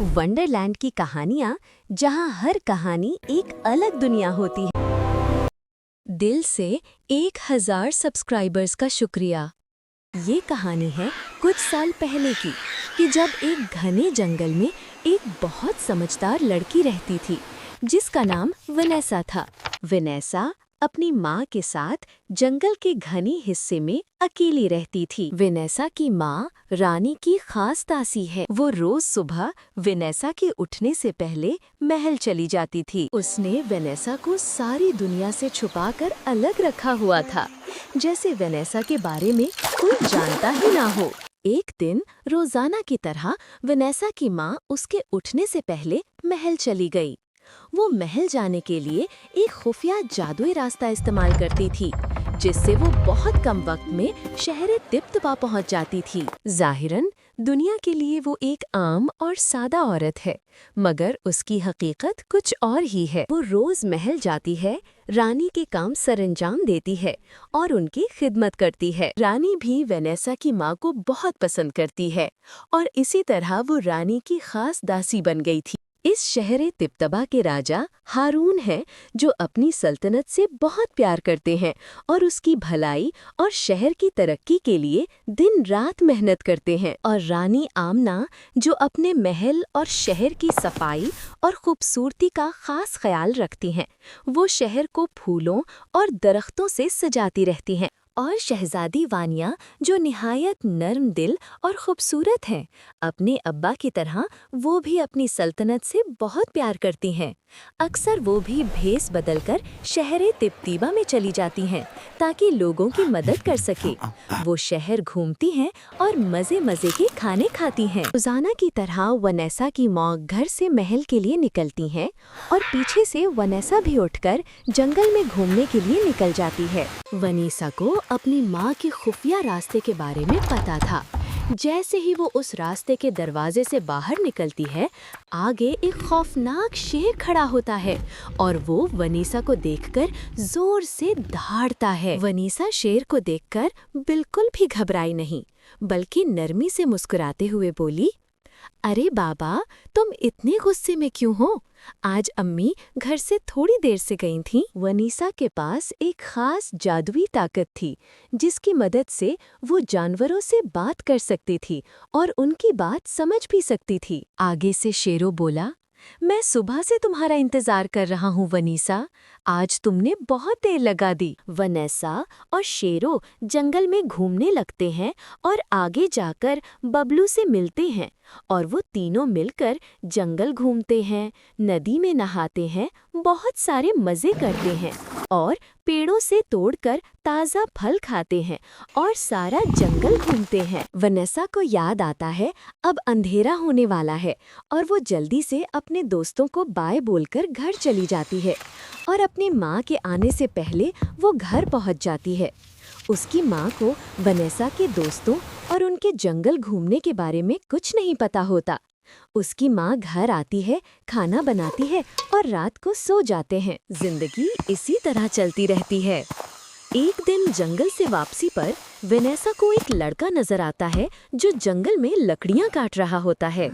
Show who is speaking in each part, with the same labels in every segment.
Speaker 1: Wonderland की कहानियाँ जहाँ हर कहानी एक अलग दुनिया होती है। दिल से 1000 सब्सक्राइबर्स का शुक्रिया। ये कहानी है कुछ साल पहले की कि जब एक घने जंगल में एक बहुत समझदार लड़की रहती थी जिसका नाम वनेसा था। वनेसा अपनी माँ के साथ जंगल के घने हिस्से में अकेली रहती थी। वनेसा की माँ रानी की खास दासी है। वो रोज सुबह वनेसा के उठने से पहले महल चली जाती थी। उसने वनेसा को सारी दुनिया से छुपाकर अलग रखा हुआ था, जैसे वनेसा के बारे में कोई जानता ही ना हो। एक दिन रोजाना की तरह वनेसा की माँ उसके उठने से पहले महल चली गई। वो महल जाने के लिए एक खुफिया जादुई रास्ता इस्तेमाल करती थी, जिससे वो बहुत कम वक्त में शहर तिब्तबा पहुंच जाती थी। जाहिरन दुनिया के लिए वो एक आम और सादा औरत है, मगर उसकी हकीकत कुछ और ही है। वो रोज महल जाती है, रानी के काम सरंजाम देती है और उनकी खिदमत करती है। रानी भी वनेसा की माँ को बहुत पसंद करती है और इसी तरह वो रानी की खास दासी बन गई थी। इस शहर तिब्तबा के राजा हारून हैं, जो अपनी सल्तनत से बहुत प्यार करते हैं और उसकी भलाई और शहर की तरक्की के लिए दिन रात मेहनत करते हैं। और रानी आमना, जो अपने महल और शहर की सफाई और खूबसूरती का खास ख्याल रखती हैं, वो शहर को फूलों और दरख्तों से सजाती रहती हैं। और शहजादी वानिया, जो निहायत नर्म दिल और खूबसूरत हैं, अपने अब्बा की तरह वो भी अपनी सल्तनत से बहुत प्यार करती हैं। अक्सर वो भी भेस बदलकर शहर तिब्तीबा में चली जाती हैं ताकि लोगों की मदद कर सके। वो शहर घूमती हैं और मज़े मज़े के खाने खाती हैं। रोज़ाना की तरह वनेसा की माँ घर से महल के लिए निकलती हैं और पीछे से वनेसा भी उठकर जंगल में घूमने के लिए निकल जाती है। वनेसा को अपनी माँ के खुफिया रास्ते के बारे में पता था। जैसे ही वो उस रास्ते के दरवाजे से बाहर निकलती है, आगे एक खौफनाक शेर खड़ा होता है और वो वनीसा को देखकर जोर से दहाड़ता है। वनीसा शेर को देखकर बिल्कुल भी घबराई नहीं, बल्कि नरमी से मुस्कुराते हुए बोली, अरे बाबा, तुम इतने गुस्से में क्यों हो? आज अम्मी घर से थोड़ी देर से गई थीं। वनीसा के पास एक खास जादुई ताकत थी, जिसकी मदद से वो जानवरों से बात कर सकती थी और उनकी बात समझ भी सकती थी। आगे से शेरो बोला, मैं सुबह से तुम्हारा इंतजार कर रहा हूँ वनीसा, आज तुमने बहुत देर लगा दी। वनेसा और शेरो जंगल में घूमने लगते हैं और आगे जाकर बबलू से मिलते हैं और वो तीनों मिलकर जंगल घूमते हैं, नदी में नहाते हैं, बहुत सारे मज़े करते हैं और पेड़ों से तोड़कर ताज़ा फल खाते हैं और सारा जंगल घूमते हैं। वनेसा को याद आता है अब अंधेरा होने वाला है और वो जल्दी से अपने दोस्तों को बाय बोलकर घर चली जाती है और अपनी माँ के आने से पहले वो घर पहुँच जाती है। उसकी माँ को वनेसा के दोस्तों और उनके जंगल घूमने के बारे में कुछ नहीं पता होता। उसकी माँ घर आती है, खाना बनाती है और रात को सो जाते हैं। जिंदगी इसी तरह चलती रहती है। एक दिन जंगल से वापसी पर वनेसा को एक लड़का नजर आता है जो जंगल में लकड़ियाँ काट रहा होता है।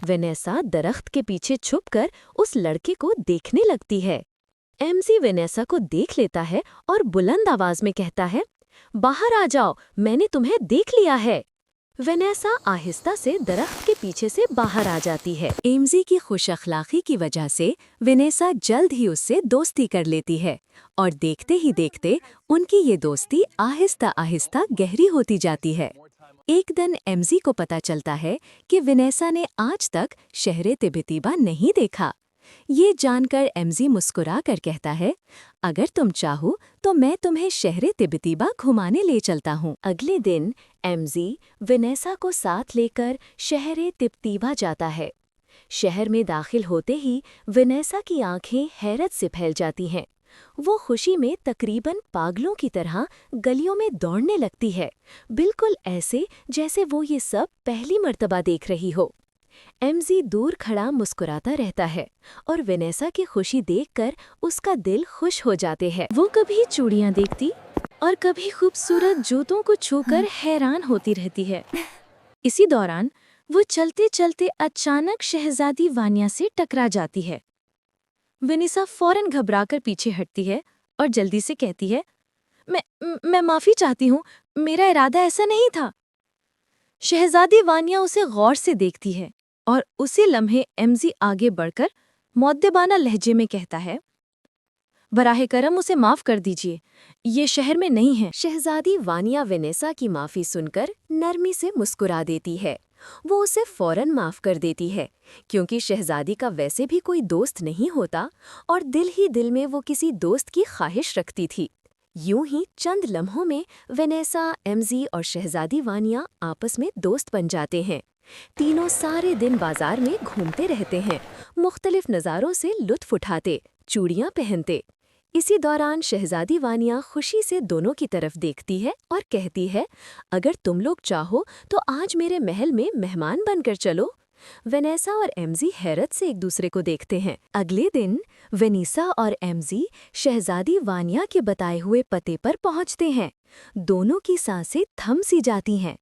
Speaker 1: वनेसा दरख्त के पीछे छुपकर उस लड़के को देखने लगती है। एमजी वनेसा को देख लेता है और बुलंद आवाज में कहता है, बाहर आ जाओ, मैंने तुम्हें देख लिया है। वनेसा आहिस्ता से दरख्त के पीछे से बाहर आ जाती है। एमजी की खुश अखलाकी की वजह से वनेसा जल्द ही उससे दोस्ती कर लेती है और देखते ही देखते उनकी ये दोस्ती आहिस्ता आहिस्ता गहरी होती जाती है। एक दिन एमजी को पता चलता है कि वनेसा ने आज तक शहर तिब्तीबा नहीं देखा। ये जानकर एमजी मुस्कुरा कर कहता है, अगर तुम चाहो तो मैं तुम्हें शहर तिब्तीबा घुमाने ले चलता हूँ। अगले दिन एमजी वनेसा को साथ लेकर शहर तिब्तीबा जाता है। शहर में दाखिल होते ही वनेसा की आंखें हैरत से फैल जाती हैं। वो खुशी में तकरीबन पागलों की तरह गलियों में दौड़ने लगती है, बिल्कुल ऐसे जैसे वो ये सब पहली मर्तबा देख रही हो। एमजी दूर खड़ा मुस्कुराता रहता है और वनेसा की खुशी देखकर उसका दिल खुश हो जाते हैं। वो कभी चूड़ियाँ देखती और कभी खूबसूरत जूतों को छूकर हैरान होती रहती है। इसी दौरान वो चलते चलते अचानक शहजादी वानिया से टकरा जाती है। वेनिसा फौरन घबराकर पीछे हटती है और जल्दी से कहती है, मैं माफी चाहती हूँ, मेरा इरादा ऐसा नहीं था। शहजादी वानिया उसे गौर से देखती है और उसी लम्हे एमजी आगे बढ़कर मुअद्दिबाना लहजे में कहता है, बराहे करम उसे माफ कर दीजिए, ये शहर में नहीं है। शहजादी वानिया वेनेसा की माफी सुनकर नरमी से मुस्कुरा देती है। वो उसे फौरन माफ कर देती है, क्योंकि शहजादी का वैसे भी कोई दोस्त नहीं होता और दिल ही दिल में वो किसी दोस्त की ख्वाहिश रखती थी। यूं ही चंद लम्हों में वेनेसा, एमजी और शहजादी वानिया आपस में दोस्त बन जाते हैं। तीनों सारे दिन बाजार में घूमते रहते हैं, मुख्तलिफ नज़ारों से लुत्फ उठाते, चूड़ियाँ पहनते। इसी दौरान शहजादी वानिया खुशी से दोनों की तरफ देखती है और कहती है, अगर तुम लोग चाहो तो आज मेरे महल में मेहमान बनकर चलो। वेनेसा और एमजी हैरत से एक दूसरे को देखते हैं। अगले दिन वेनिसा और एमजी शहजादी वानिया के बताए हुए पते पर पहुंचते हैं। दोनों की सांसें थम सी जाती हैं।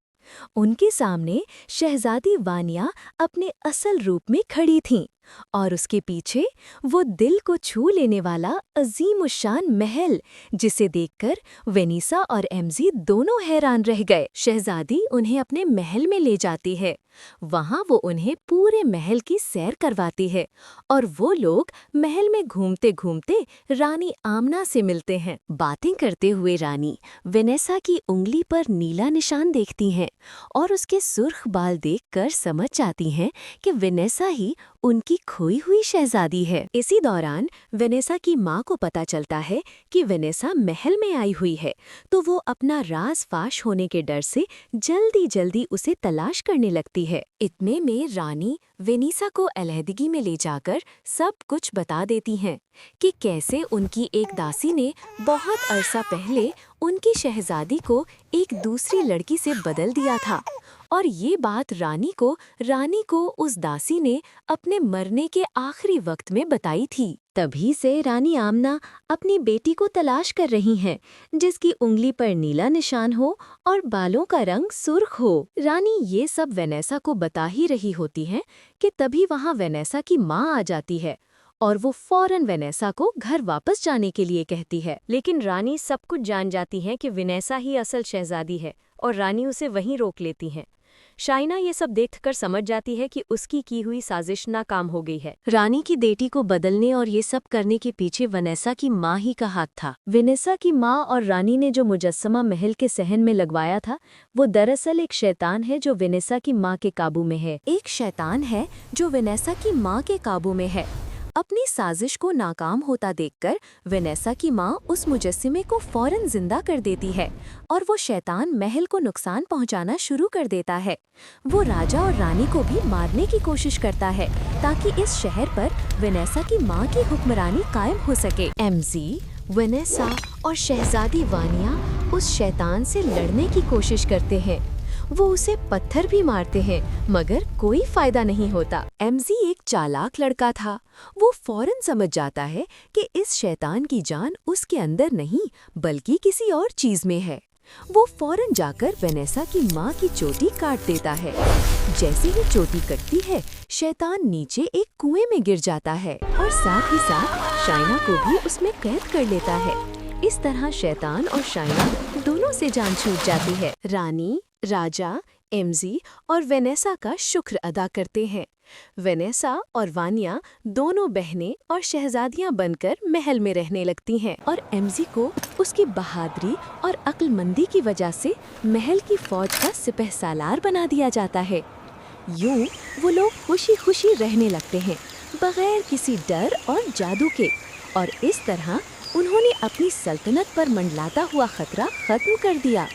Speaker 1: उनके सामने शहजादी वानिया अपने असल रूप में खड़ी थीं और उसके पीछे वो दिल को छू लेने वाला अजीमुशान महल, जिसे देखकर वेनिसा और एमजी दोनों हैरान रह गए। शहजादी उन्हें अपने महल में ले जाती है। वहां वो उन्हें पूरे महल की सैर करवाती है और वो लोग महल में घूमते घूमते रानी आमना से मिलते हैं। बातें करते हुए रानी वेनेसा की उंगली पर नीला निशान देखती हैं और उसके सुर्ख बाल देखकर समझ जाती हैं कि वेनेसा ही उनकी खोई हुई शहजादी है। इसी दौरान वेनेसा की माँ को पता चलता है कि वेनेसा महल में आई हुई है, तो वो अपना राज फाश होने के डर से जल्दी जल्दी उसे तलाश करने लगती है। इतने में रानी वेनिसा को अलहदगी में ले जाकर सब कुछ बता देती हैं कि कैसे उनकी एक दासी ने बहुत अरसा पहले उनकी शहजादी को एक दूसरी लड़की से बदल दिया था और ये बात रानी को उस दासी ने अपने मरने के आखिरी वक्त में बताई थी। तभी से रानी आमना अपनी बेटी को तलाश कर रही हैं, जिसकी उंगली पर नीला निशान हो और बालों का रंग सुर्ख हो। रानी ये सब वेनेसा को बता ही रही होती हैं कि तभी वहाँ वेनेसा की माँ आ जाती है और वो फौरन वेनेसा को घर वापस जाने के लिए कहती है। लेकिन रानी सब कुछ जान जाती हैं कि वेनेसा ही असल शहजादी है और रानी उसे वहीं रोक लेती हैं। शाइना ये सब देखकर समझ जाती है कि उसकी की हुई साजिश नाकाम हो गई है। रानी की बेटी को बदलने और ये सब करने के पीछे वेनेसा की माँ ही का हाथ था। वेनेसा की माँ और रानी ने जो मुजस्समा महल के सहन में लगवाया था, वो दरअसल एक शैतान है जो वेनेसा की माँ के काबू में है। एक शैतान है जो वेनेसा की माँ के काबू में है। अपनी साजिश को नाकाम होता देखकर वेनेसा की माँ उस मुजस्सिमे को फौरन जिंदा कर देती है और वो शैतान महल को नुकसान पहुंचाना शुरू कर देता है। वो राजा और रानी को भी मारने की कोशिश करता है ताकि इस शहर पर वेनेसा की माँ की हुक्मरानी कायम हो सके। एमजी, वेनेसा और शहजादी वानिया उस शैतान से लड़ने की कोशिश करते हैं। वो उसे पत्थर भी मारते हैं, मगर कोई फायदा नहीं होता। एमजी एक चालाक लड़का था। वो फौरन समझ जाता है कि इस शैतान की जान उसके अंदर नहीं बल्कि किसी और चीज में है। वो फौरन जाकर वेनेसा की माँ की चोटी काट देता है। जैसे ही चोटी कटती है, शैतान नीचे एक कुएं में गिर जाता है और साथ ही साथ शाइना को भी उसमें कैद कर लेता है। इस तरह शैतान और शाइना दोनों से जान छूट जाती है। रानी, राजा, एमजी और वेनेसा का शुक्र अदा करते हैं। वेनेसा और वानिया दोनों बहनें और शहजादियां बनकर महल में रहने लगती हैं और एमजी को उसकी बहादुरी और अक्लमंदी की वजह से महल की फौज का सिपहसालार बना दिया जाता है। यूं वो लोग खुशी खुशी रहने लगते हैं, बगैर किसी डर और जादू के, और इस तरह उन्होंने अपनी सल्तनत पर मंडलाता हुआ खतरा खत्म कर दिया।